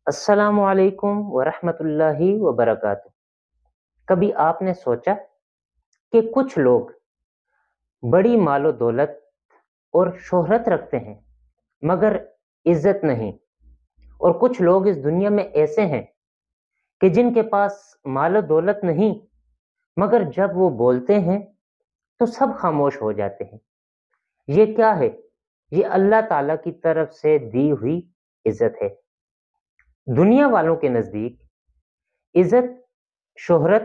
السلام علیکم ورحمۃ اللہ وبرکاتہ۔ کبھی آپ نے سوچا کہ کچھ لوگ بڑی مال و دولت اور شہرت رکھتے ہیں مگر عزت نہیں، اور کچھ لوگ اس دنیا میں ایسے ہیں کہ جن کے پاس مال و دولت نہیں مگر جب وہ بولتے ہیں تو سب خاموش ہو جاتے ہیں۔ یہ کیا ہے؟ یہ اللہ تعالیٰ کی طرف سے دی ہوئی عزت ہے۔ دنیا والوں کے نزدیک عزت شہرت،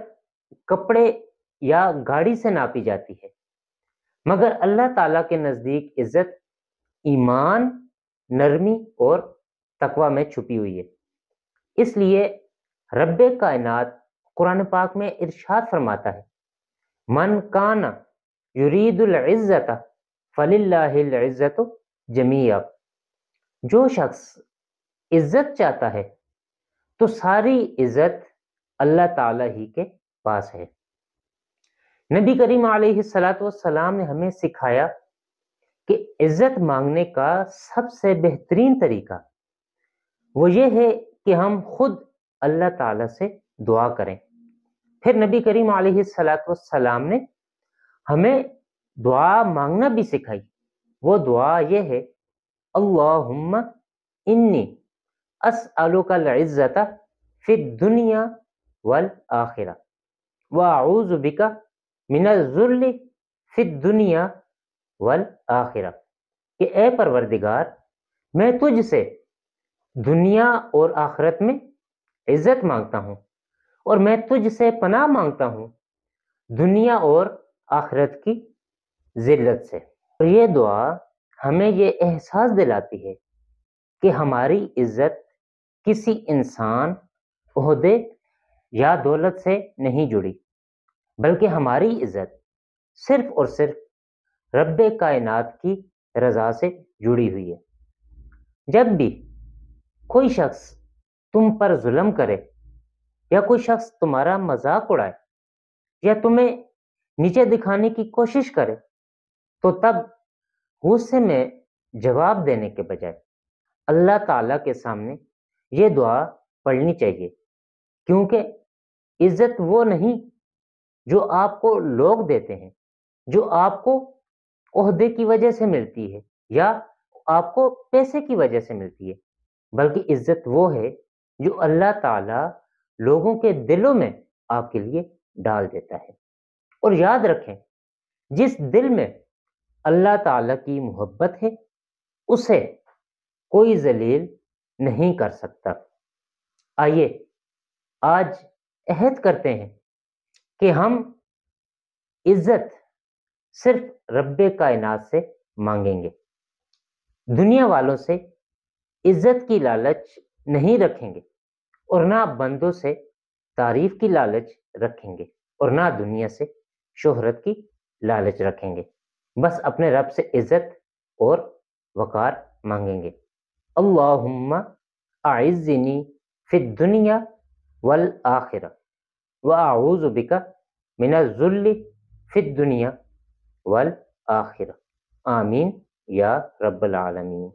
کپڑے یا گاڑی سے ناپی جاتی ہے، مگر اللہ تعالیٰ کے نزدیک عزت ایمان، نرمی اور تقوی میں چھپی ہوئی ہے۔ اس لیے رب کائنات قرآن پاک میں ارشاد فرماتا ہے، من کان یرید العزت فللہ العزت جمیعا۔ جو شخص عزت چاہتا ہے تو ساری عزت اللہ تعالیٰ ہی کے پاس ہے۔ نبی کریم علیہ الصلاۃ والسلام نے ہمیں سکھایا کہ عزت مانگنے کا سب سے بہترین طریقہ وہ یہ ہے کہ ہم خود اللہ تعالیٰ سے دعا کریں۔ پھر نبی کریم علیہ الصلاۃ والسلام نے ہمیں دعا مانگنا بھی سکھائی۔ وہ دعا یہ ہے، اللہم انی اسألک العزت فی الدنیا والآخرہ واعوذ بک من الذل فی الدنیا والآخرہ، کہ اے پروردگار، میں تجھ سے دنیا اور آخرت میں عزت مانگتا ہوں، اور میں تجھ سے پناہ مانگتا ہوں دنیا اور آخرت کی ذلت سے۔ اور یہ دعا ہمیں یہ احساس دلاتی ہے کہ ہماری عزت کسی انسان، عہدے یا دولت سے نہیں جڑی، بلکہ ہماری عزت صرف اور صرف رب کائنات کی رضا سے جڑی ہوئی ہے۔ جب بھی کوئی شخص تم پر ظلم کرے یا کوئی شخص تمہارا مذاق اڑائے یا تمہیں نیچے دکھانے کی کوشش کرے تو تب غصے میں جواب دینے کے بجائے اللہ تعالیٰ کے سامنے یہ دعا پڑھنی چاہیے، کیونکہ عزت وہ نہیں جو آپ کو لوگ دیتے ہیں، جو آپ کو عہدے کی وجہ سے ملتی ہے یا آپ کو پیسے کی وجہ سے ملتی ہے، بلکہ عزت وہ ہے جو اللہ تعالیٰ لوگوں کے دلوں میں آپ کے لیے ڈال دیتا ہے۔ اور یاد رکھیں، جس دل میں اللہ تعالیٰ کی محبت ہے اسے کوئی ذلیل نہیں کر سکتا۔ آئیے آج عہد کرتے ہیں کہ ہم عزت صرف رب کائنات سے مانگیں گے، دنیا والوں سے عزت کی لالچ نہیں رکھیں گے، اور نہ بندوں سے تعریف کی لالچ رکھیں گے، اور نہ دنیا سے شہرت کی لالچ رکھیں گے۔ بس اپنے رب سے عزت اور وقار مانگیں گے۔ اللہم اعزنی فی الدنیا والآخرہ واعوذ بک من الذل فی الدنیا والآخرہ، آمین یا رب العالمین۔